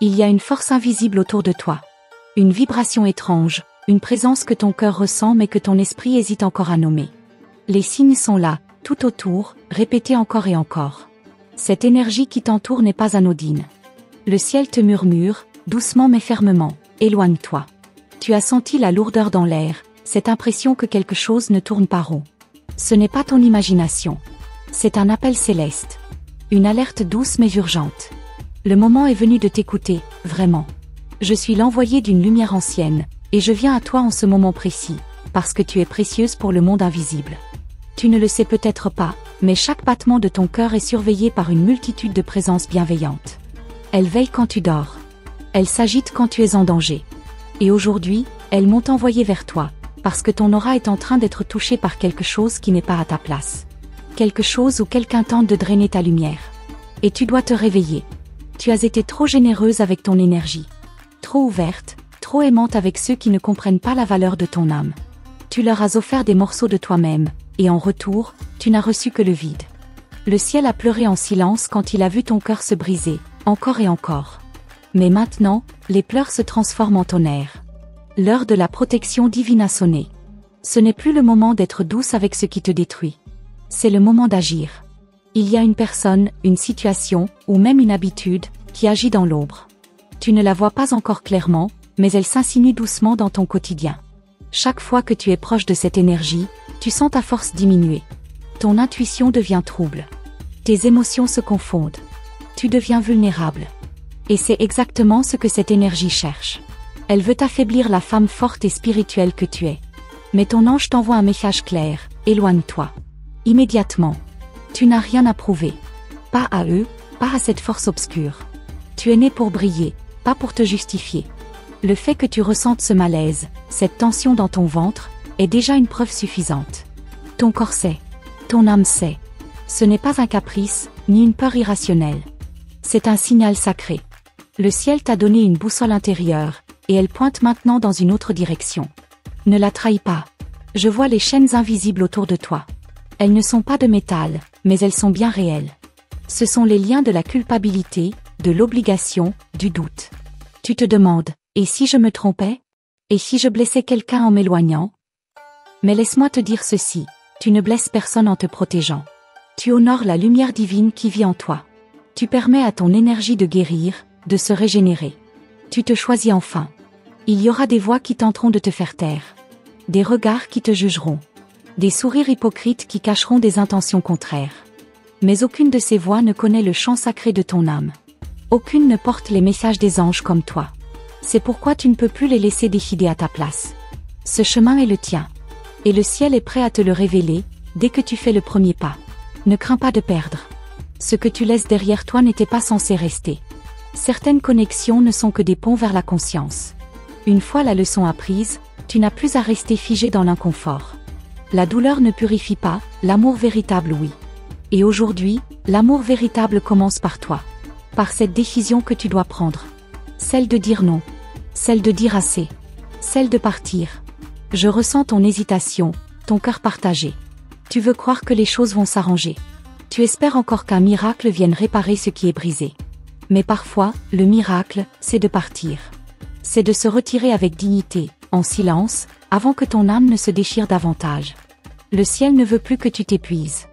Il y a une force invisible autour de toi. Une vibration étrange, une présence que ton cœur ressent mais que ton esprit hésite encore à nommer. Les signes sont là, tout autour, répétés encore et encore. Cette énergie qui t'entoure n'est pas anodine. Le ciel te murmure, doucement mais fermement, éloigne-toi. Tu as senti la lourdeur dans l'air, cette impression que quelque chose ne tourne pas rond. Ce n'est pas ton imagination. C'est un appel céleste. Une alerte douce mais urgente. Le moment est venu de t'écouter, vraiment. Je suis l'envoyé d'une lumière ancienne, et je viens à toi en ce moment précis, parce que tu es précieuse pour le monde invisible. Tu ne le sais peut-être pas, mais chaque battement de ton cœur est surveillé par une multitude de présences bienveillantes. Elles veillent quand tu dors. Elles s'agitent quand tu es en danger. Et aujourd'hui, elles m'ont envoyé vers toi, parce que ton aura est en train d'être touchée par quelque chose qui n'est pas à ta place. Quelque chose où quelqu'un tente de drainer ta lumière. Et tu dois te réveiller. Tu as été trop généreuse avec ton énergie. Trop ouverte, trop aimante avec ceux qui ne comprennent pas la valeur de ton âme. Tu leur as offert des morceaux de toi-même, et en retour, tu n'as reçu que le vide. Le ciel a pleuré en silence quand il a vu ton cœur se briser, encore et encore. Mais maintenant, les pleurs se transforment en tonnerre. L'heure de la protection divine a sonné. Ce n'est plus le moment d'être douce avec ce qui te détruit. C'est le moment d'agir. Il y a une personne, une situation, ou même une habitude, qui agit dans l'ombre. Tu ne la vois pas encore clairement, mais elle s'insinue doucement dans ton quotidien. Chaque fois que tu es proche de cette énergie, tu sens ta force diminuer. Ton intuition devient trouble. Tes émotions se confondent. Tu deviens vulnérable. Et c'est exactement ce que cette énergie cherche. Elle veut affaiblir la femme forte et spirituelle que tu es. Mais ton ange t'envoie un message clair, éloigne-toi. Immédiatement. Tu n'as rien à prouver. Pas à eux, pas à cette force obscure. Tu es né pour briller, pas pour te justifier. Le fait que tu ressentes ce malaise, cette tension dans ton ventre, est déjà une preuve suffisante. Ton corps sait. Ton âme sait. Ce n'est pas un caprice, ni une peur irrationnelle. C'est un signal sacré. Le ciel t'a donné une boussole intérieure, et elle pointe maintenant dans une autre direction. Ne la trahis pas. Je vois les chaînes invisibles autour de toi. Elles ne sont pas de métal, mais elles sont bien réelles. Ce sont les liens de la culpabilité, de l'obligation, du doute. Tu te demandes, et si je me trompais? Et si je blessais quelqu'un en m'éloignant? Mais laisse-moi te dire ceci, tu ne blesses personne en te protégeant. Tu honores la lumière divine qui vit en toi. Tu permets à ton énergie de guérir, de se régénérer. Tu te choisis enfin. Il y aura des voix qui tenteront de te faire taire. Des regards qui te jugeront. Des sourires hypocrites qui cacheront des intentions contraires. Mais aucune de ces voix ne connaît le chant sacré de ton âme. Aucune ne porte les messages des anges comme toi. C'est pourquoi tu ne peux plus les laisser décider à ta place. Ce chemin est le tien. Et le ciel est prêt à te le révéler, dès que tu fais le premier pas. Ne crains pas de perdre. Ce que tu laisses derrière toi n'était pas censé rester. Certaines connexions ne sont que des ponts vers la conscience. Une fois la leçon apprise, tu n'as plus à rester figé dans l'inconfort. La douleur ne purifie pas, l'amour véritable oui. Et aujourd'hui, l'amour véritable commence par toi. Par cette décision que tu dois prendre. Celle de dire non. Celle de dire assez. Celle de partir. Je ressens ton hésitation, ton cœur partagé. Tu veux croire que les choses vont s'arranger. Tu espères encore qu'un miracle vienne réparer ce qui est brisé. Mais parfois, le miracle, c'est de partir. C'est de se retirer avec dignité, en silence, avant que ton âme ne se déchire davantage. Le ciel ne veut plus que tu t'épuises.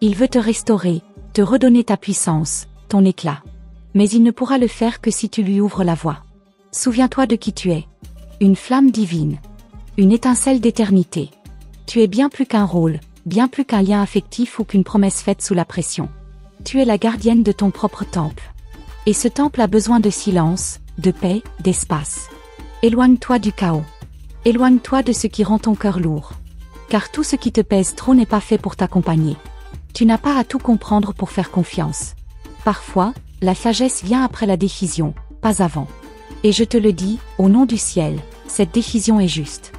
Il veut te restaurer, te redonner ta puissance, ton éclat. Mais il ne pourra le faire que si tu lui ouvres la voie. Souviens-toi de qui tu es. Une flamme divine. Une étincelle d'éternité. Tu es bien plus qu'un rôle, bien plus qu'un lien affectif ou qu'une promesse faite sous la pression. Tu es la gardienne de ton propre temple. Et ce temple a besoin de silence, de paix, d'espace. Éloigne-toi du chaos. Éloigne-toi de ce qui rend ton cœur lourd. Car tout ce qui te pèse trop n'est pas fait pour t'accompagner. Tu n'as pas à tout comprendre pour faire confiance. Parfois, la sagesse vient après la décision, pas avant. Et je te le dis, au nom du ciel, cette décision est juste.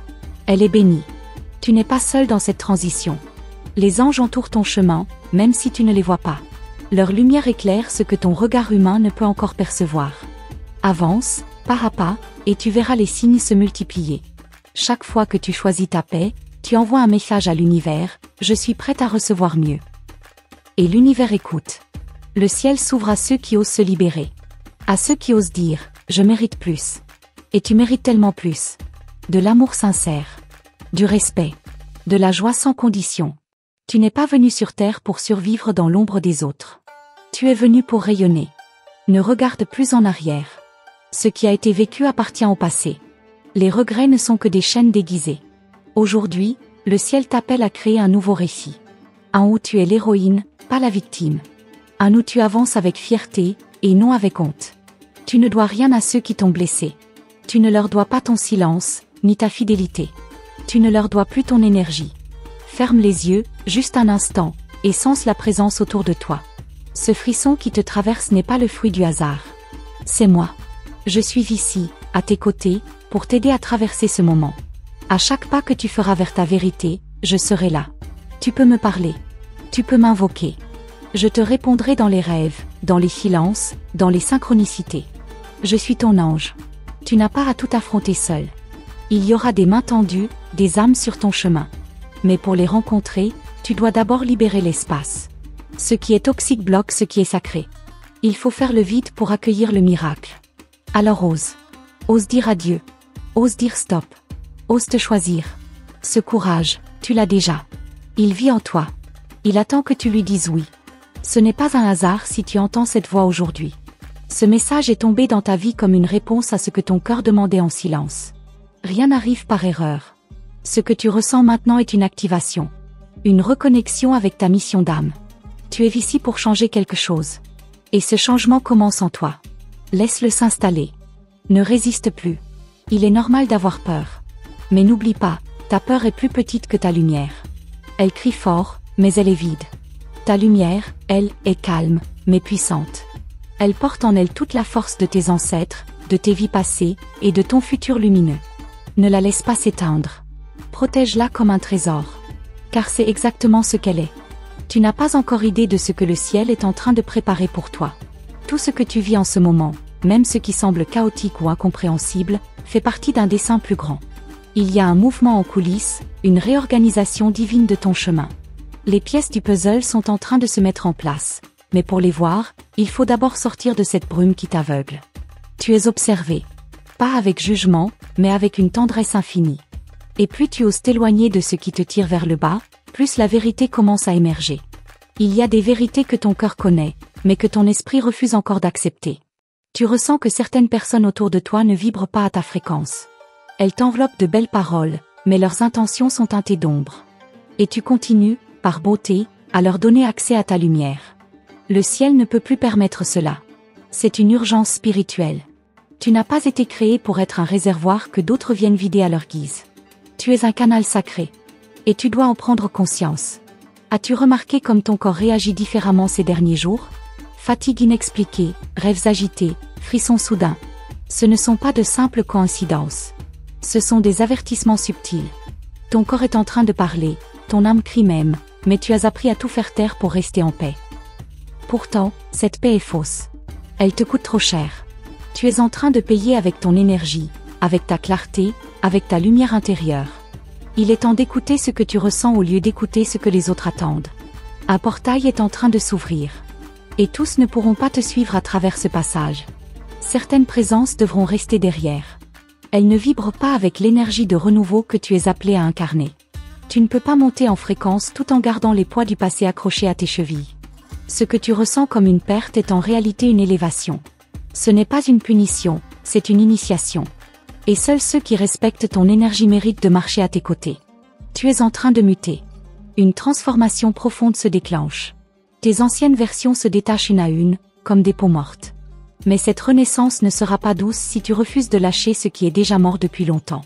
Elle est bénie. Tu n'es pas seul dans cette transition. Les anges entourent ton chemin, même si tu ne les vois pas. Leur lumière éclaire ce que ton regard humain ne peut encore percevoir. Avance, pas à pas, et tu verras les signes se multiplier. Chaque fois que tu choisis ta paix, tu envoies un message à l'univers, je suis prête à recevoir mieux. Et l'univers écoute. Le ciel s'ouvre à ceux qui osent se libérer. À ceux qui osent dire « je mérite plus ». Et tu mérites tellement plus. De l'amour sincère. Du respect. De la joie sans condition. Tu n'es pas venu sur terre pour survivre dans l'ombre des autres. Tu es venu pour rayonner. Ne regarde plus en arrière. Ce qui a été vécu appartient au passé. Les regrets ne sont que des chaînes déguisées. Aujourd'hui, le ciel t'appelle à créer un nouveau récit. Un où tu es l'héroïne, pas la victime. Un où tu avances avec fierté, et non avec honte. Tu ne dois rien à ceux qui t'ont blessé. Tu ne leur dois pas ton silence, ni ta fidélité. Tu ne leur dois plus ton énergie. Ferme les yeux, juste un instant, et sens la présence autour de toi. Ce frisson qui te traverse n'est pas le fruit du hasard. C'est moi. Je suis ici, à tes côtés, pour t'aider à traverser ce moment. À chaque pas que tu feras vers ta vérité, je serai là. Tu peux me parler. Tu peux m'invoquer. Je te répondrai dans les rêves, dans les silences, dans les synchronicités. Je suis ton ange. Tu n'as pas à tout affronter seul. Il y aura des mains tendues, des âmes sur ton chemin. Mais pour les rencontrer, tu dois d'abord libérer l'espace. Ce qui est toxique bloque ce qui est sacré. Il faut faire le vide pour accueillir le miracle. Alors ose. Ose dire adieu. Ose dire stop. Ose te choisir. Ce courage, tu l'as déjà. Il vit en toi. Il attend que tu lui dises oui. Ce n'est pas un hasard si tu entends cette voix aujourd'hui. Ce message est tombé dans ta vie comme une réponse à ce que ton cœur demandait en silence. Rien n'arrive par erreur. Ce que tu ressens maintenant est une activation. Une reconnexion avec ta mission d'âme. Tu es ici pour changer quelque chose. Et ce changement commence en toi. Laisse-le s'installer. Ne résiste plus. Il est normal d'avoir peur. Mais n'oublie pas, ta peur est plus petite que ta lumière. Elle crie fort, mais elle est vide. Ta lumière, elle, est calme, mais puissante. Elle porte en elle toute la force de tes ancêtres, de tes vies passées, et de ton futur lumineux. Ne la laisse pas s'éteindre. Protège-la comme un trésor. Car c'est exactement ce qu'elle est. Tu n'as pas encore idée de ce que le ciel est en train de préparer pour toi. Tout ce que tu vis en ce moment, même ce qui semble chaotique ou incompréhensible, fait partie d'un dessein plus grand. Il y a un mouvement en coulisses, une réorganisation divine de ton chemin. Les pièces du puzzle sont en train de se mettre en place. Mais pour les voir, il faut d'abord sortir de cette brume qui t'aveugle. Tu es observé. Pas avec jugement, mais avec une tendresse infinie. Et plus tu oses t'éloigner de ce qui te tire vers le bas, plus la vérité commence à émerger. Il y a des vérités que ton cœur connaît, mais que ton esprit refuse encore d'accepter. Tu ressens que certaines personnes autour de toi ne vibrent pas à ta fréquence. Elles t'enveloppent de belles paroles, mais leurs intentions sont teintées d'ombre. Et tu continues, par beauté, à leur donner accès à ta lumière. Le ciel ne peut plus permettre cela. C'est une urgence spirituelle. Tu n'as pas été créé pour être un réservoir que d'autres viennent vider à leur guise. Tu es un canal sacré. Et tu dois en prendre conscience. As-tu remarqué comme ton corps réagit différemment ces derniers jours? Fatigue inexpliquée, rêves agités, frissons soudains. Ce ne sont pas de simples coïncidences. Ce sont des avertissements subtils. Ton corps est en train de parler, ton âme crie même, mais tu as appris à tout faire taire pour rester en paix. Pourtant, cette paix est fausse. Elle te coûte trop cher. Tu es en train de payer avec ton énergie, avec ta clarté, avec ta lumière intérieure. Il est temps d'écouter ce que tu ressens au lieu d'écouter ce que les autres attendent. Un portail est en train de s'ouvrir. Et tous ne pourront pas te suivre à travers ce passage. Certaines présences devront rester derrière. Elles ne vibrent pas avec l'énergie de renouveau que tu es appelé à incarner. Tu ne peux pas monter en fréquence tout en gardant les poids du passé accrochés à tes chevilles. Ce que tu ressens comme une perte est en réalité une élévation. Ce n'est pas une punition, c'est une initiation. Et seuls ceux qui respectent ton énergie méritent de marcher à tes côtés. Tu es en train de muter. Une transformation profonde se déclenche. Tes anciennes versions se détachent une à une, comme des peaux mortes. Mais cette renaissance ne sera pas douce si tu refuses de lâcher ce qui est déjà mort depuis longtemps.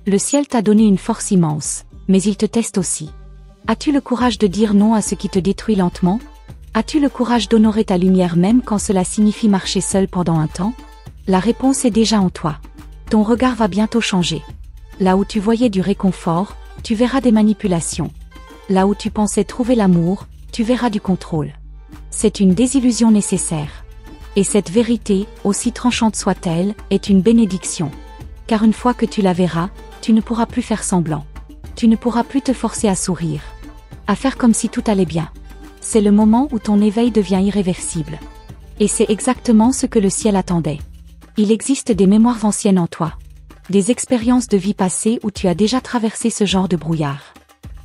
Le ciel t'a donné une force immense, mais il te teste aussi. As-tu le courage de dire non à ce qui te détruit lentement? As-tu le courage d'honorer ta lumière même quand cela signifie marcher seul pendant un temps? La réponse est déjà en toi. Ton regard va bientôt changer. Là où tu voyais du réconfort, tu verras des manipulations. Là où tu pensais trouver l'amour, tu verras du contrôle. C'est une désillusion nécessaire. Et cette vérité, aussi tranchante soit-elle, est une bénédiction. Car une fois que tu la verras, tu ne pourras plus faire semblant. Tu ne pourras plus te forcer à sourire. À faire comme si tout allait bien. C'est le moment où ton éveil devient irréversible. Et c'est exactement ce que le ciel attendait. Il existe des mémoires anciennes en toi. Des expériences de vie passée où tu as déjà traversé ce genre de brouillard.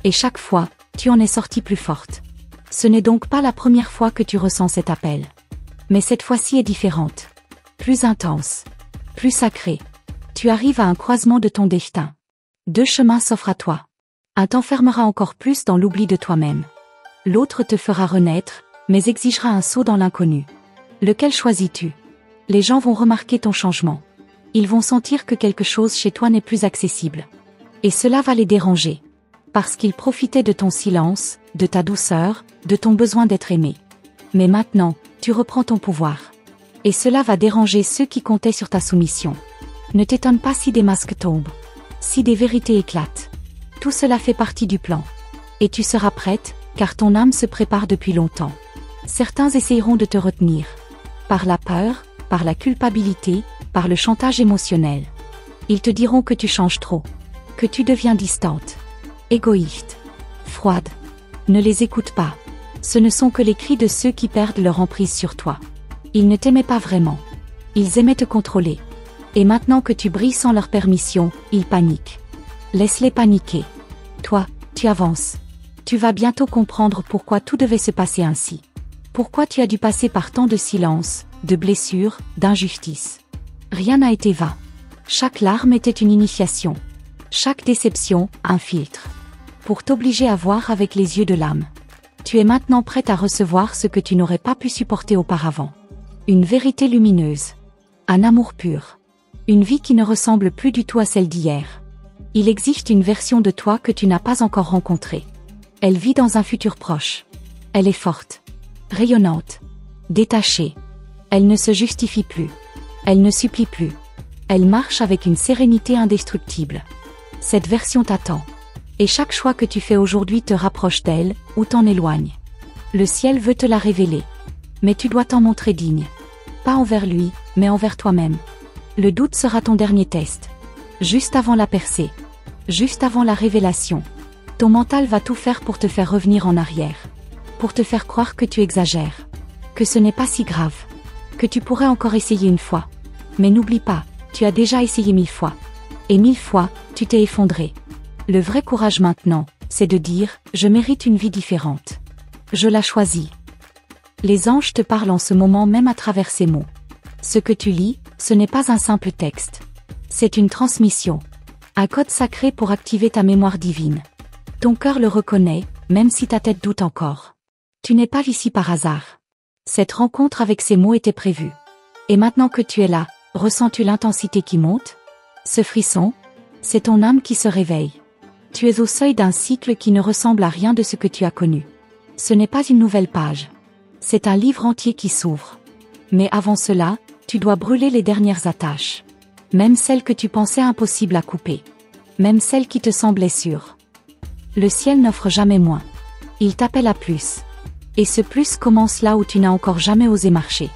Et chaque fois, tu en es sortie plus forte. Ce n'est donc pas la première fois que tu ressens cet appel. Mais cette fois-ci est différente. Plus intense. Plus sacrée. Tu arrives à un croisement de ton destin. Deux chemins s'offrent à toi. Un t'enfermera encore plus dans l'oubli de toi-même. L'autre te fera renaître, mais exigera un saut dans l'inconnu. Lequel choisis-tu? Les gens vont remarquer ton changement. Ils vont sentir que quelque chose chez toi n'est plus accessible. Et cela va les déranger. Parce qu'ils profitaient de ton silence, de ta douceur, de ton besoin d'être aimé. Mais maintenant, tu reprends ton pouvoir. Et cela va déranger ceux qui comptaient sur ta soumission. Ne t'étonne pas si des masques tombent. Si des vérités éclatent. Tout cela fait partie du plan. Et tu seras prête, car ton âme se prépare depuis longtemps. Certains essayeront de te retenir. Par la peur, par la culpabilité, par le chantage émotionnel. Ils te diront que tu changes trop. Que tu deviens distante. Égoïste. Froide. Ne les écoute pas. Ce ne sont que les cris de ceux qui perdent leur emprise sur toi. Ils ne t'aimaient pas vraiment. Ils aimaient te contrôler. Et maintenant que tu brilles sans leur permission, ils paniquent. Laisse-les paniquer. Toi, tu avances. Tu vas bientôt comprendre pourquoi tout devait se passer ainsi. Pourquoi tu as dû passer par tant de silence, de blessures, d'injustice. Rien n'a été vain. Chaque larme était une initiation. Chaque déception, un filtre. Pour t'obliger à voir avec les yeux de l'âme. Tu es maintenant prête à recevoir ce que tu n'aurais pas pu supporter auparavant. Une vérité lumineuse. Un amour pur. Une vie qui ne ressemble plus du tout à celle d'hier. Il existe une version de toi que tu n'as pas encore rencontrée. Elle vit dans un futur proche. Elle est forte. Rayonnante. Détachée. Elle ne se justifie plus. Elle ne supplie plus. Elle marche avec une sérénité indestructible. Cette version t'attend. Et chaque choix que tu fais aujourd'hui te rapproche d'elle, ou t'en éloigne. Le ciel veut te la révéler. Mais tu dois t'en montrer digne. Pas envers lui, mais envers toi-même. Le doute sera ton dernier test. Juste avant la percée. Juste avant la révélation. Ton mental va tout faire pour te faire revenir en arrière. Pour te faire croire que tu exagères. Que ce n'est pas si grave. Que tu pourrais encore essayer une fois. Mais n'oublie pas, tu as déjà essayé 1000 fois. Et 1000 fois, tu t'es effondré. Le vrai courage maintenant, c'est de dire « Je mérite une vie différente. Je la choisis. » Les anges te parlent en ce moment même à travers ces mots. Ce que tu lis, ce n'est pas un simple texte. C'est une transmission. Un code sacré pour activer ta mémoire divine. Ton cœur le reconnaît, même si ta tête doute encore. Tu n'es pas ici par hasard. Cette rencontre avec ces mots était prévue. Et maintenant que tu es là, ressens-tu l'intensité qui monte? Ce frisson? C'est ton âme qui se réveille. Tu es au seuil d'un cycle qui ne ressemble à rien de ce que tu as connu. Ce n'est pas une nouvelle page. C'est un livre entier qui s'ouvre. Mais avant cela, tu dois brûler les dernières attaches. Même celles que tu pensais impossibles à couper. Même celles qui te semblaient sûres. Le ciel n'offre jamais moins. Il t'appelle à plus. Et ce plus commence là où tu n'as encore jamais osé marcher.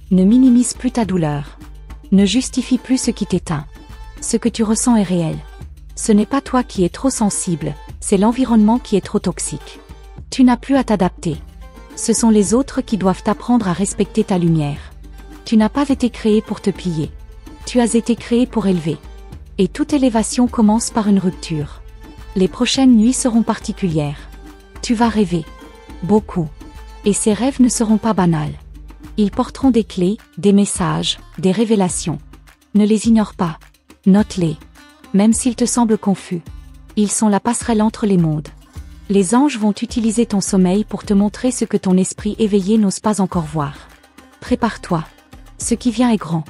Ne minimise plus ta douleur. Ne justifie plus ce qui t'éteint. Ce que tu ressens est réel. Ce n'est pas toi qui es trop sensible, c'est l'environnement qui est trop toxique. Tu n'as plus à t'adapter. Ce sont les autres qui doivent t'apprendre à respecter ta lumière. Tu n'as pas été créé pour te plier. Tu as été créé pour élever. Et toute élévation commence par une rupture. Les prochaines nuits seront particulières. Tu vas rêver. Beaucoup. Et ces rêves ne seront pas banals. Ils porteront des clés, des messages, des révélations. Ne les ignore pas. Note-les. Même s'ils te semblent confus. Ils sont la passerelle entre les mondes. Les anges vont utiliser ton sommeil pour te montrer ce que ton esprit éveillé n'ose pas encore voir. Prépare-toi. Ce qui vient est grand.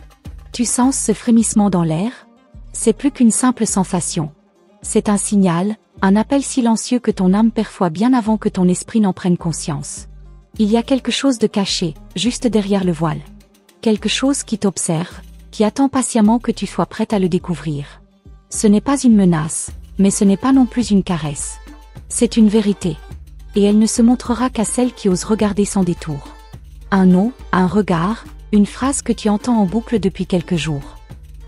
Tu sens ce frémissement dans l'air? C'est plus qu'une simple sensation. C'est un signal, un appel silencieux que ton âme perçoit bien avant que ton esprit n'en prenne conscience. Il y a quelque chose de caché, juste derrière le voile. Quelque chose qui t'observe, qui attend patiemment que tu sois prête à le découvrir. Ce n'est pas une menace, mais ce n'est pas non plus une caresse. C'est une vérité. Et elle ne se montrera qu'à celles qui osent regarder sans détour. Un nom, un regard, une phrase que tu entends en boucle depuis quelques jours.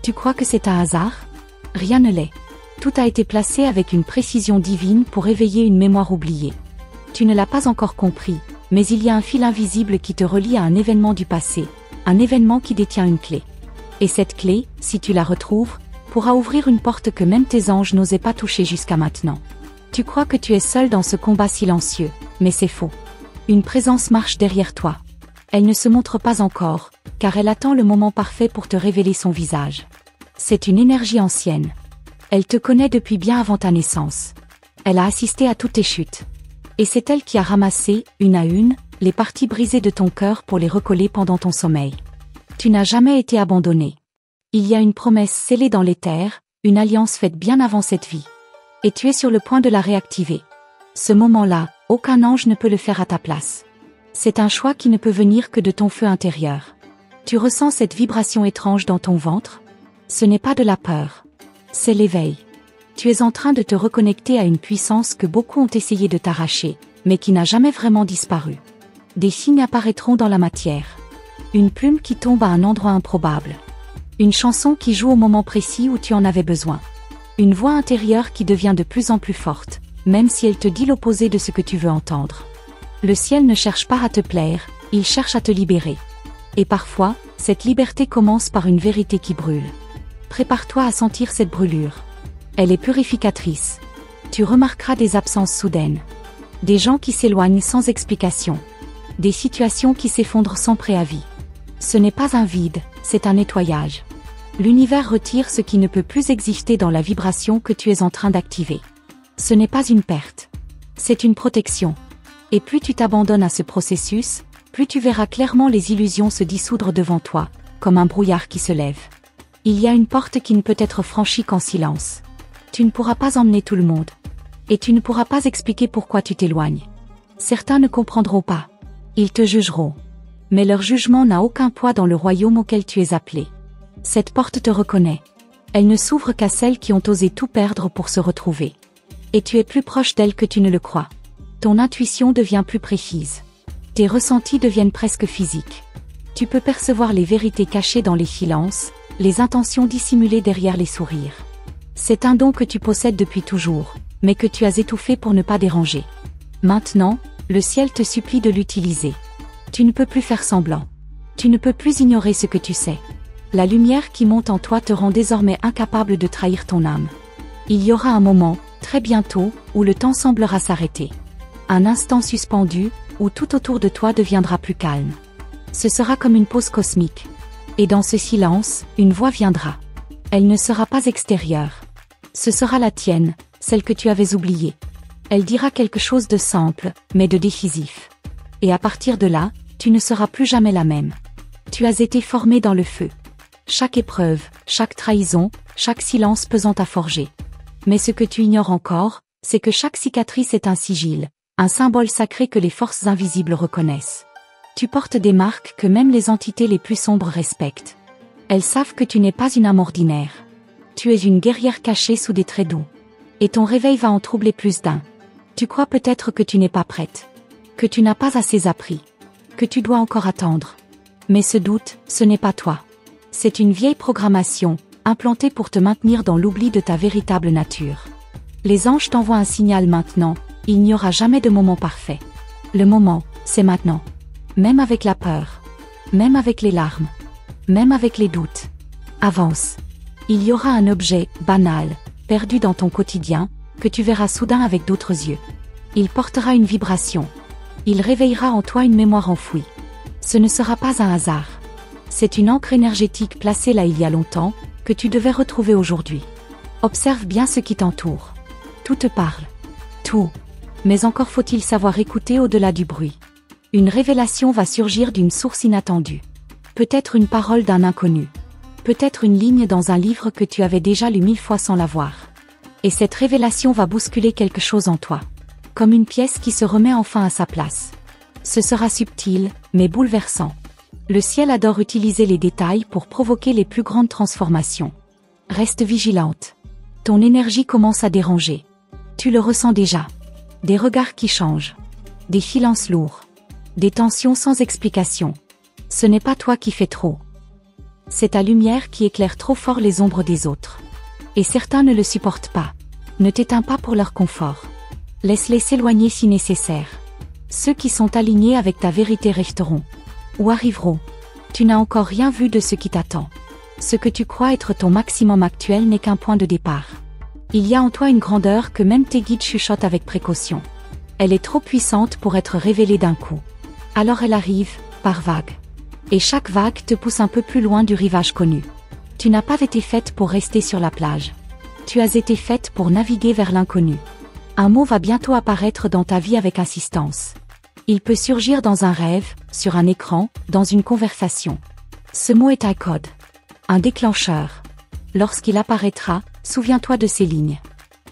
Tu crois que c'est un hasard? Rien ne l'est. Tout a été placé avec une précision divine pour éveiller une mémoire oubliée. Tu ne l'as pas encore compris, Mais il y a un fil invisible qui te relie à un événement du passé, un événement qui détient une clé. Et cette clé, si tu la retrouves, pourra ouvrir une porte que même tes anges n'osaient pas toucher jusqu'à maintenant. Tu crois que tu es seul dans ce combat silencieux, mais c'est faux. Une présence marche derrière toi. Elle ne se montre pas encore, car elle attend le moment parfait pour te révéler son visage. C'est une énergie ancienne. Elle te connaît depuis bien avant ta naissance. Elle a assisté à toutes tes chutes. Et c'est elle qui a ramassé, une à une, les parties brisées de ton cœur pour les recoller pendant ton sommeil. Tu n'as jamais été abandonné. Il y a une promesse scellée dans l'éther, une alliance faite bien avant cette vie. Et tu es sur le point de la réactiver. Ce moment-là, aucun ange ne peut le faire à ta place. C'est un choix qui ne peut venir que de ton feu intérieur. Tu ressens cette vibration étrange dans ton ventre? Ce n'est pas de la peur. C'est l'éveil. Tu es en train de te reconnecter à une puissance que beaucoup ont essayé de t'arracher, mais qui n'a jamais vraiment disparu. Des signes apparaîtront dans la matière. Une plume qui tombe à un endroit improbable. Une chanson qui joue au moment précis où tu en avais besoin. Une voix intérieure qui devient de plus en plus forte, même si elle te dit l'opposé de ce que tu veux entendre. Le ciel ne cherche pas à te plaire, il cherche à te libérer. Et parfois, cette liberté commence par une vérité qui brûle. Prépare-toi à sentir cette brûlure. Elle est purificatrice. Tu remarqueras des absences soudaines. Des gens qui s'éloignent sans explication. Des situations qui s'effondrent sans préavis. Ce n'est pas un vide, c'est un nettoyage. L'univers retire ce qui ne peut plus exister dans la vibration que tu es en train d'activer. Ce n'est pas une perte. C'est une protection. Et plus tu t'abandonnes à ce processus, plus tu verras clairement les illusions se dissoudre devant toi, comme un brouillard qui se lève. Il y a une porte qui ne peut être franchie qu'en silence. Tu ne pourras pas emmener tout le monde. Et tu ne pourras pas expliquer pourquoi tu t'éloignes. Certains ne comprendront pas. Ils te jugeront. Mais leur jugement n'a aucun poids dans le royaume auquel tu es appelé. Cette porte te reconnaît. Elle ne s'ouvre qu'à celles qui ont osé tout perdre pour se retrouver. Et tu es plus proche d'elle que tu ne le crois. Ton intuition devient plus précise. Tes ressentis deviennent presque physiques. Tu peux percevoir les vérités cachées dans les silences, les intentions dissimulées derrière les sourires. C'est un don que tu possèdes depuis toujours, mais que tu as étouffé pour ne pas déranger. Maintenant, le ciel te supplie de l'utiliser. Tu ne peux plus faire semblant. Tu ne peux plus ignorer ce que tu sais. La lumière qui monte en toi te rend désormais incapable de trahir ton âme. Il y aura un moment, très bientôt, où le temps semblera s'arrêter. Un instant suspendu, où tout autour de toi deviendra plus calme. Ce sera comme une pause cosmique. Et dans ce silence, une voix viendra. Elle ne sera pas extérieure. Ce sera la tienne, celle que tu avais oubliée. Elle dira quelque chose de simple, mais de décisif. Et à partir de là, tu ne seras plus jamais la même. Tu as été formé dans le feu. Chaque épreuve, chaque trahison, chaque silence pesant à forger. Mais ce que tu ignores encore, c'est que chaque cicatrice est un sigil, un symbole sacré que les forces invisibles reconnaissent. Tu portes des marques que même les entités les plus sombres respectent. Elles savent que tu n'es pas une âme ordinaire. Tu es une guerrière cachée sous des traits doux. Et ton réveil va en troubler plus d'un. Tu crois peut-être que tu n'es pas prête. Que tu n'as pas assez appris. Que tu dois encore attendre. Mais ce doute, ce n'est pas toi. C'est une vieille programmation, implantée pour te maintenir dans l'oubli de ta véritable nature. Les anges t'envoient un signal maintenant, il n'y aura jamais de moment parfait. Le moment, c'est maintenant. Même avec la peur. Même avec les larmes. Même avec les doutes. Avance. Il y aura un objet, banal, perdu dans ton quotidien, que tu verras soudain avec d'autres yeux. Il portera une vibration. Il réveillera en toi une mémoire enfouie. Ce ne sera pas un hasard. C'est une encre énergétique placée là il y a longtemps, que tu devais retrouver aujourd'hui. Observe bien ce qui t'entoure. Tout te parle. Tout. Mais encore faut-il savoir écouter au-delà du bruit. Une révélation va surgir d'une source inattendue. Peut-être une parole d'un inconnu. Peut-être une ligne dans un livre que tu avais déjà lu 1000 fois sans la voir. Et cette révélation va bousculer quelque chose en toi. Comme une pièce qui se remet enfin à sa place. Ce sera subtil, mais bouleversant. Le ciel adore utiliser les détails pour provoquer les plus grandes transformations. Reste vigilante. Ton énergie commence à déranger. Tu le ressens déjà. Des regards qui changent. Des silences lourds. Des tensions sans explication. Ce n'est pas toi qui fais trop. C'est ta lumière qui éclaire trop fort les ombres des autres. Et certains ne le supportent pas. Ne t'éteins pas pour leur confort. Laisse-les s'éloigner si nécessaire. Ceux qui sont alignés avec ta vérité resteront. Ou arriveront. Tu n'as encore rien vu de ce qui t'attend. Ce que tu crois être ton maximum actuel n'est qu'un point de départ. Il y a en toi une grandeur que même tes guides chuchotent avec précaution. Elle est trop puissante pour être révélée d'un coup. Alors elle arrive, par vagues. Et chaque vague te pousse un peu plus loin du rivage connu. Tu n'as pas été faite pour rester sur la plage. Tu as été faite pour naviguer vers l'inconnu. Un mot va bientôt apparaître dans ta vie avec insistance. Il peut surgir dans un rêve, sur un écran, dans une conversation. Ce mot est un code. Un déclencheur. Lorsqu'il apparaîtra, souviens-toi de ces lignes.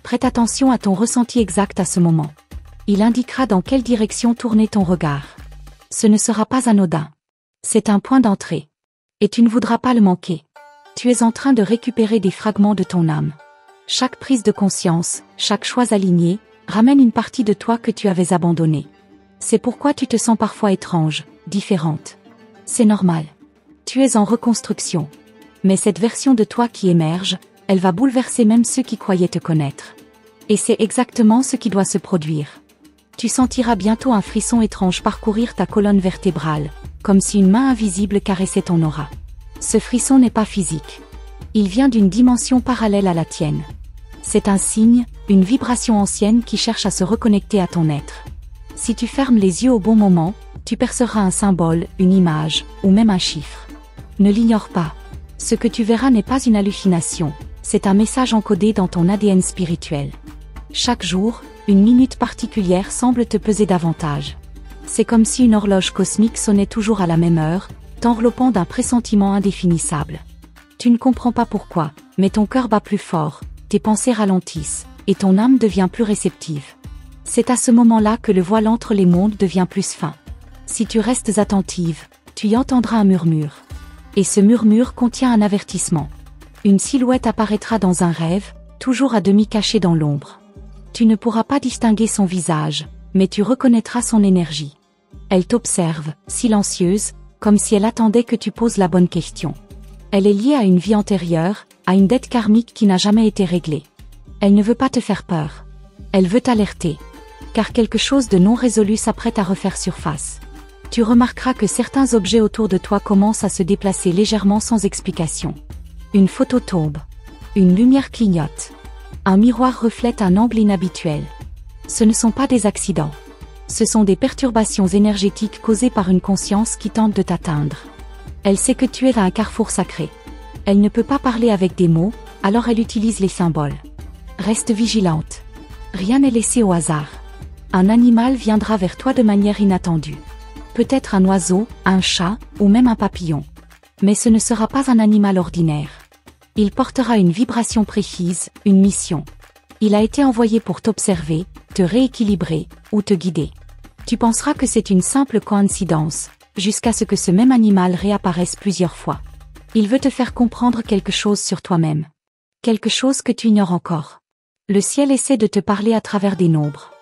Prête attention à ton ressenti exact à ce moment. Il indiquera dans quelle direction tourner ton regard. Ce ne sera pas anodin. C'est un point d'entrée. Et tu ne voudras pas le manquer. Tu es en train de récupérer des fragments de ton âme. Chaque prise de conscience, chaque choix aligné, ramène une partie de toi que tu avais abandonnée. C'est pourquoi tu te sens parfois étrange, différente. C'est normal. Tu es en reconstruction. Mais cette version de toi qui émerge, elle va bouleverser même ceux qui croyaient te connaître. Et c'est exactement ce qui doit se produire. Tu sentiras bientôt un frisson étrange parcourir ta colonne vertébrale, comme si une main invisible caressait ton aura. Ce frisson n'est pas physique. Il vient d'une dimension parallèle à la tienne. C'est un signe, une vibration ancienne qui cherche à se reconnecter à ton être. Si tu fermes les yeux au bon moment, tu perceras un symbole, une image, ou même un chiffre. Ne l'ignore pas. Ce que tu verras n'est pas une hallucination, c'est un message encodé dans ton ADN spirituel. Chaque jour, une minute particulière semble te peser davantage. C'est comme si une horloge cosmique sonnait toujours à la même heure, t'enveloppant d'un pressentiment indéfinissable. Tu ne comprends pas pourquoi, mais ton cœur bat plus fort, tes pensées ralentissent, et ton âme devient plus réceptive. C'est à ce moment-là que le voile entre les mondes devient plus fin. Si tu restes attentive, tu y entendras un murmure. Et ce murmure contient un avertissement. Une silhouette apparaîtra dans un rêve, toujours à demi cachée dans l'ombre. Tu ne pourras pas distinguer son visage, mais tu reconnaîtras son énergie. Elle t'observe, silencieuse, comme si elle attendait que tu poses la bonne question. Elle est liée à une vie antérieure, à une dette karmique qui n'a jamais été réglée. Elle ne veut pas te faire peur. Elle veut t'alerter. Car quelque chose de non résolu s'apprête à refaire surface. Tu remarqueras que certains objets autour de toi commencent à se déplacer légèrement sans explication. Une photo tombe. Une lumière clignote. Un miroir reflète un angle inhabituel. Ce ne sont pas des accidents. Ce sont des perturbations énergétiques causées par une conscience qui tente de t'atteindre. Elle sait que tu es à un carrefour sacré. Elle ne peut pas parler avec des mots, alors elle utilise les symboles. Reste vigilante. Rien n'est laissé au hasard. Un animal viendra vers toi de manière inattendue. Peut-être un oiseau, un chat, ou même un papillon. Mais ce ne sera pas un animal ordinaire. Il portera une vibration précise, une mission. Il a été envoyé pour t'observer, te rééquilibrer, ou te guider. Tu penseras que c'est une simple coïncidence, jusqu'à ce que ce même animal réapparaisse plusieurs fois. Il veut te faire comprendre quelque chose sur toi-même. Quelque chose que tu ignores encore. Le ciel essaie de te parler à travers des nombres.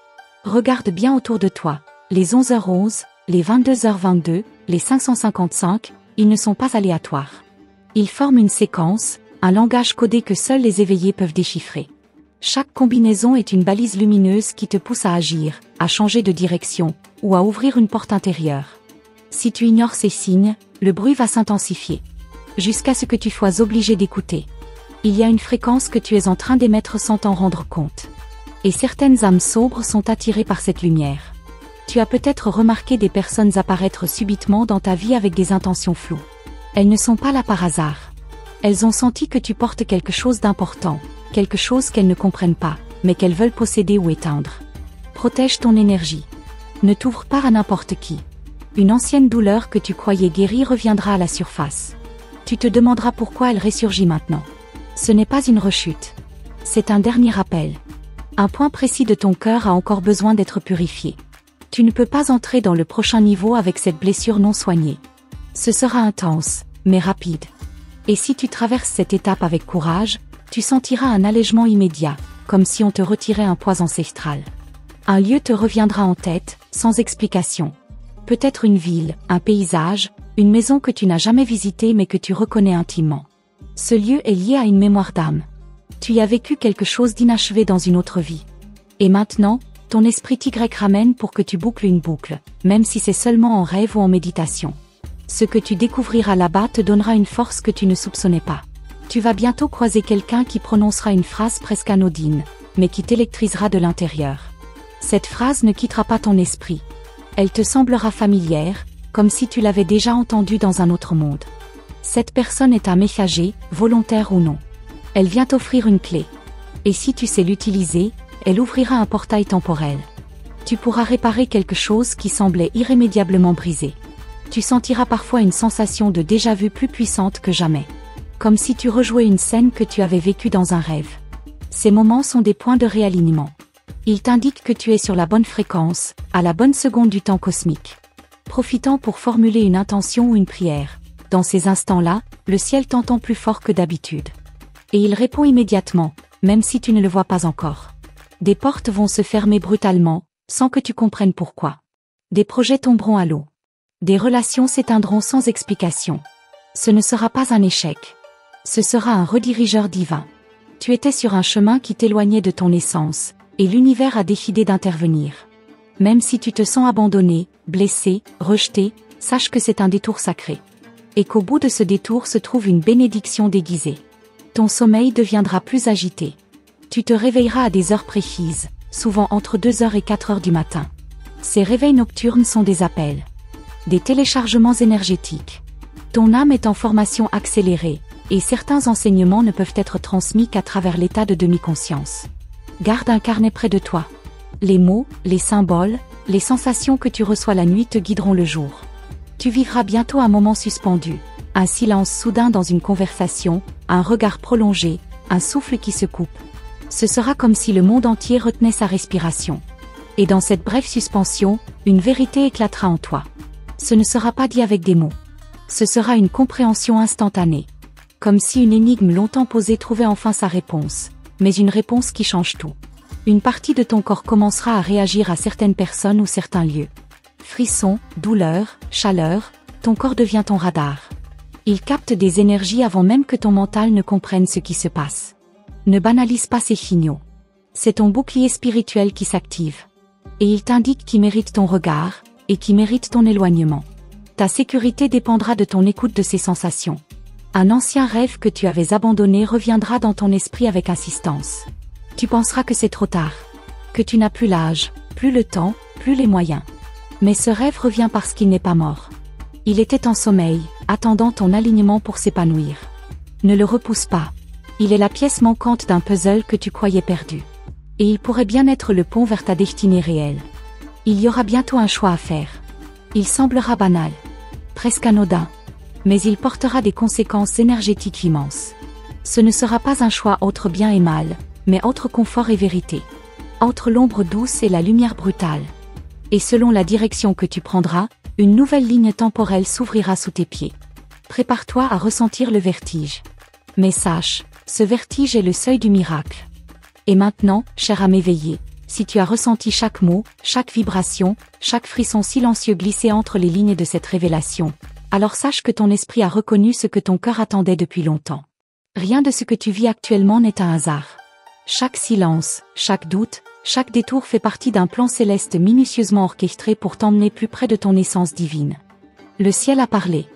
Regarde bien autour de toi. Les 11h11, les 22h22, les 555, ils ne sont pas aléatoires. Ils forment une séquence, un langage codé que seuls les éveillés peuvent déchiffrer. Chaque combinaison est une balise lumineuse qui te pousse à agir, à changer de direction, ou à ouvrir une porte intérieure. Si tu ignores ces signes, le bruit va s'intensifier. Jusqu'à ce que tu sois obligé d'écouter. Il y a une fréquence que tu es en train d'émettre sans t'en rendre compte. Et certaines âmes sombres sont attirées par cette lumière. Tu as peut-être remarqué des personnes apparaître subitement dans ta vie avec des intentions floues. Elles ne sont pas là par hasard. Elles ont senti que tu portes quelque chose d'important, quelque chose qu'elles ne comprennent pas, mais qu'elles veulent posséder ou éteindre. Protège ton énergie. Ne t'ouvre pas à n'importe qui. Une ancienne douleur que tu croyais guérie reviendra à la surface. Tu te demanderas pourquoi elle ressurgit maintenant. Ce n'est pas une rechute. C'est un dernier appel. Un point précis de ton cœur a encore besoin d'être purifié. Tu ne peux pas entrer dans le prochain niveau avec cette blessure non soignée. Ce sera intense, mais rapide. Et si tu traverses cette étape avec courage, tu sentiras un allègement immédiat, comme si on te retirait un poids ancestral. Un lieu te reviendra en tête, sans explication. Peut-être une ville, un paysage, une maison que tu n'as jamais visitée mais que tu reconnais intimement. Ce lieu est lié à une mémoire d'âme. Tu y as vécu quelque chose d'inachevé dans une autre vie. Et maintenant, Ton esprit Y ramène pour que tu boucles une boucle, même si c'est seulement en rêve ou en méditation. Ce que tu découvriras là-bas te donnera une force que tu ne soupçonnais pas. Tu vas bientôt croiser quelqu'un qui prononcera une phrase presque anodine, mais qui t'électrisera de l'intérieur. Cette phrase ne quittera pas ton esprit. Elle te semblera familière, comme si tu l'avais déjà entendue dans un autre monde. Cette personne est un messager, volontaire ou non. Elle vient t'offrir une clé. Et si tu sais l'utiliser, elle ouvrira un portail temporel. Tu pourras réparer quelque chose qui semblait irrémédiablement brisé. Tu sentiras parfois une sensation de déjà-vu plus puissante que jamais. Comme si tu rejouais une scène que tu avais vécue dans un rêve. Ces moments sont des points de réalignement. Ils t'indiquent que tu es sur la bonne fréquence, à la bonne seconde du temps cosmique. Profitant pour formuler une intention ou une prière. Dans ces instants-là, le ciel t'entend plus fort que d'habitude. Et il répond immédiatement, même si tu ne le vois pas encore. Des portes vont se fermer brutalement, sans que tu comprennes pourquoi. Des projets tomberont à l'eau. Des relations s'éteindront sans explication. Ce ne sera pas un échec. Ce sera un redirigeur divin. Tu étais sur un chemin qui t'éloignait de ton essence, et l'univers a décidé d'intervenir. Même si tu te sens abandonné, blessé, rejeté, sache que c'est un détour sacré. Et qu'au bout de ce détour se trouve une bénédiction déguisée. Ton sommeil deviendra plus agité. Tu te réveilleras à des heures précises, souvent entre 2h et 4h du matin. Ces réveils nocturnes sont des appels. Des téléchargements énergétiques. Ton âme est en formation accélérée, et certains enseignements ne peuvent être transmis qu'à travers l'état de demi-conscience. Garde un carnet près de toi. Les mots, les symboles, les sensations que tu reçois la nuit te guideront le jour. Tu vivras bientôt un moment suspendu, un silence soudain dans une conversation, un regard prolongé, un souffle qui se coupe. Ce sera comme si le monde entier retenait sa respiration. Et dans cette brève suspension, une vérité éclatera en toi. Ce ne sera pas dit avec des mots. Ce sera une compréhension instantanée. Comme si une énigme longtemps posée trouvait enfin sa réponse. Mais une réponse qui change tout. Une partie de ton corps commencera à réagir à certaines personnes ou certains lieux. Frissons, douleurs, chaleur, ton corps devient ton radar. Il capte des énergies avant même que ton mental ne comprenne ce qui se passe. Ne banalise pas ces signaux. C'est ton bouclier spirituel qui s'active. Et il t'indique qui mérite ton regard, et qui mérite ton éloignement. Ta sécurité dépendra de ton écoute de ces sensations. Un ancien rêve que tu avais abandonné reviendra dans ton esprit avec insistance. Tu penseras que c'est trop tard. Que tu n'as plus l'âge, plus le temps, plus les moyens. Mais ce rêve revient parce qu'il n'est pas mort. Il était en sommeil, attendant ton alignement pour s'épanouir. Ne le repousse pas. Il est la pièce manquante d'un puzzle que tu croyais perdu. Et il pourrait bien être le pont vers ta destinée réelle. Il y aura bientôt un choix à faire. Il semblera banal, presque anodin, mais il portera des conséquences énergétiques immenses. Ce ne sera pas un choix entre bien et mal, mais entre confort et vérité. Entre l'ombre douce et la lumière brutale. Et selon la direction que tu prendras, une nouvelle ligne temporelle s'ouvrira sous tes pieds. Prépare-toi à ressentir le vertige. Mais sache, ce vertige est le seuil du miracle. Et maintenant, cher âme éveillée, si tu as ressenti chaque mot, chaque vibration, chaque frisson silencieux glisser entre les lignes de cette révélation, alors sache que ton esprit a reconnu ce que ton cœur attendait depuis longtemps. Rien de ce que tu vis actuellement n'est un hasard. Chaque silence, chaque doute, chaque détour fait partie d'un plan céleste minutieusement orchestré pour t'emmener plus près de ton essence divine. Le ciel a parlé.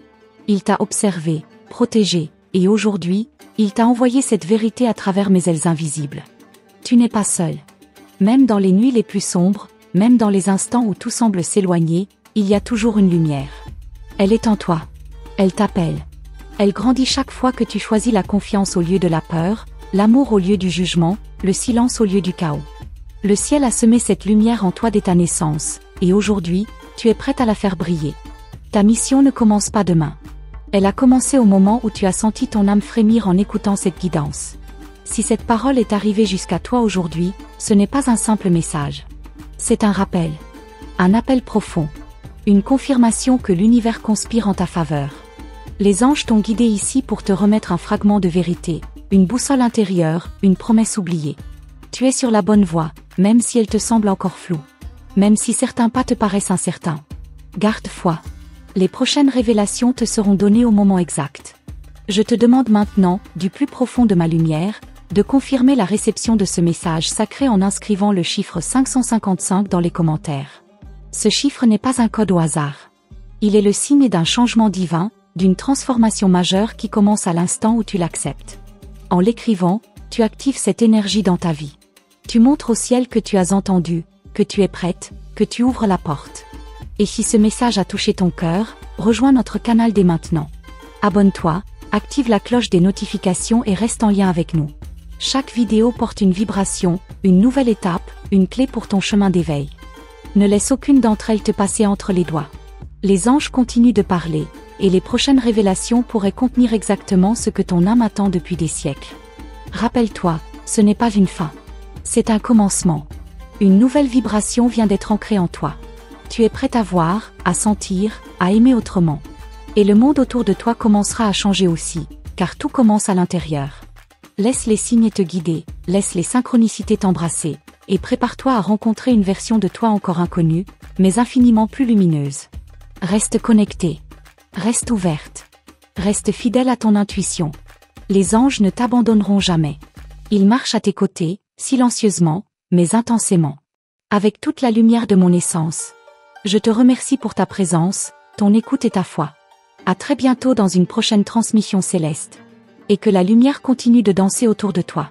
Il t'a observé, protégé, et aujourd'hui, il t'a envoyé cette vérité à travers mes ailes invisibles. Tu n'es pas seul. Même dans les nuits les plus sombres, même dans les instants où tout semble s'éloigner, il y a toujours une lumière. Elle est en toi. Elle t'appelle. Elle grandit chaque fois que tu choisis la confiance au lieu de la peur, l'amour au lieu du jugement, le silence au lieu du chaos. Le ciel a semé cette lumière en toi dès ta naissance, et aujourd'hui, tu es prête à la faire briller. Ta mission ne commence pas demain. Elle a commencé au moment où tu as senti ton âme frémir en écoutant cette guidance. Si cette parole est arrivée jusqu'à toi aujourd'hui, ce n'est pas un simple message. C'est un rappel. Un appel profond. Une confirmation que l'univers conspire en ta faveur. Les anges t'ont guidé ici pour te remettre un fragment de vérité, une boussole intérieure, une promesse oubliée. Tu es sur la bonne voie, même si elle te semble encore floue. Même si certains pas te paraissent incertains. Garde foi. Les prochaines révélations te seront données au moment exact. Je te demande maintenant, du plus profond de ma lumière, de confirmer la réception de ce message sacré en inscrivant le chiffre 555 dans les commentaires. Ce chiffre n'est pas un code au hasard. Il est le signe d'un changement divin, d'une transformation majeure qui commence à l'instant où tu l'acceptes. En l'écrivant, tu actives cette énergie dans ta vie. Tu montres au ciel que tu as entendu, que tu es prête, que tu ouvres la porte. Et si ce message a touché ton cœur, rejoins notre canal dès maintenant. Abonne-toi, active la cloche des notifications et reste en lien avec nous. Chaque vidéo porte une vibration, une nouvelle étape, une clé pour ton chemin d'éveil. Ne laisse aucune d'entre elles te passer entre les doigts. Les anges continuent de parler, et les prochaines révélations pourraient contenir exactement ce que ton âme attend depuis des siècles. Rappelle-toi, ce n'est pas une fin. C'est un commencement. Une nouvelle vibration vient d'être ancrée en toi. Tu es prête à voir, à sentir, à aimer autrement. Et le monde autour de toi commencera à changer aussi, car tout commence à l'intérieur. Laisse les signes te guider, laisse les synchronicités t'embrasser, et prépare-toi à rencontrer une version de toi encore inconnue, mais infiniment plus lumineuse. Reste connecté. Reste ouverte. Reste fidèle à ton intuition. Les anges ne t'abandonneront jamais. Ils marchent à tes côtés, silencieusement, mais intensément. Avec toute la lumière de mon essence. Je te remercie pour ta présence, ton écoute et ta foi. À très bientôt dans une prochaine transmission céleste. Et que la lumière continue de danser autour de toi.